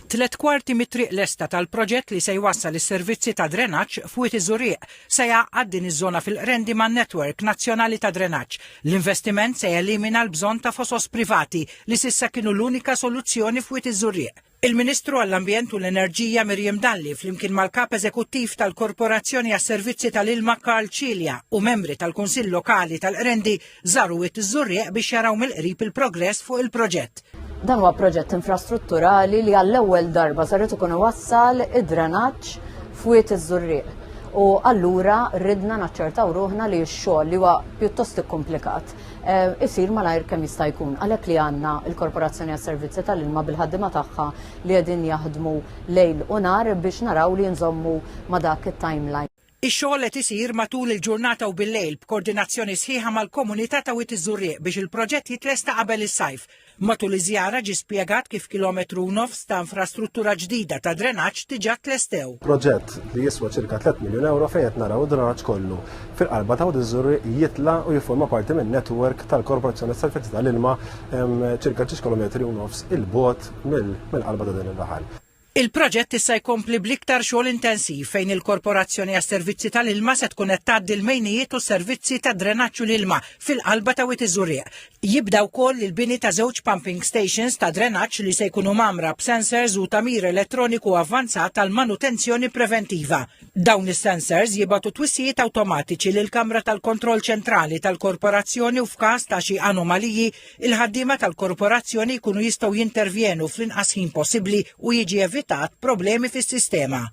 3/4 mit-triq lesta tal-proġett li se jwassal is-servizzi ta' drenaġġ f'Wied iż-Żurrieq se jgħaqqad din iż-żona fil-qrendi man-Netwerk Nazzjonali ta' Drenaġġ. L-investiment se jelimina l-bżonn ta' fosos privati li s'issa kienu l-unika soluzzjoni f'Wied iż-Żurrieq. Il-Ministru għall-Ambjent u l-Enerġija Miriam Dalli flimkien mal-Kap Eżekuttiv tal-Korporazzjoni għas-Servizzi tal-Ilma Karl Cilja u membri tal-Kunsill Lokali tal-Qrendi żaru Wied iż-Żurrieq biex jaraw mill-qrib il-progress fuq il-proġett. Dan huwa proġett infrastrutturali li għall-ewwel darba saret ikun iwassal id-drenaġġ f'Wied iż-Żurrieq. U allura ridna naċċertaw ruħna li x-xogħol li huwa pjuttost ikkomplikat isir malajr kemm jista' jkun. Għalhekk li għandna l-Korporazzjoni għas-Servizzi tal-Ilma bil-ħaddiema tagħha li qegħdin jaħdmu lejl u nar biex naraw li nżommu ma' dak it-timeline. Ix-xogħol qed isir matul il-ġurnata u bil-lejl b'koordinazzjoni sħiħa mal-komunità ta' Wied iż-Żurrieq biex il-proġett jitlesta qabel is-sajf. Matul iż-żjara ġie spjegat kif 1.5 km ta' infrastruttura ġdida ta' drenaġġ diġà tlestew. Proġett li jiswa ċirka 3 miljun euro fejn qed naraw id-drenaġġ kollu fil-qalba ta' Wied iż-Żurrieq jitla' u jiffurma parti minn netwerk tal-Korporazzjoni tas-Servizzi tal-Ilma ċirka 6 km il-bogħod mill-qalba ta' din il-baħar. Il-proġett issa jkompli bl-iktar xogħol intensiv fejn il-Korporazzjoni għas-Servizzi tal-Ilma se tkun qed tgħaddi l-mejnijiet u s-servizzi ta' drenaġġ u l-ilma fil-qalba ta' Wied iż-Żurrieq. Jibda wkoll il-bini ta' żewġ pumping stations ta' drenaġġ li se jkunu mamra b'sensors u tamir elettroniku avvanzat tal manutenzjoni preventiva. Dawn is-sensors jibgħatu twissijiet awtomatiċi lil kamra tal-kontroll ċentrali tal-Korporazzjoni u f'każ ta' xi anomaliji il-ħaddiema tal-Korporazzjoni jkunu jistgħu jintervjenu fl-inqas ħin possibbli u jiġi evitat problemi fis-sistema.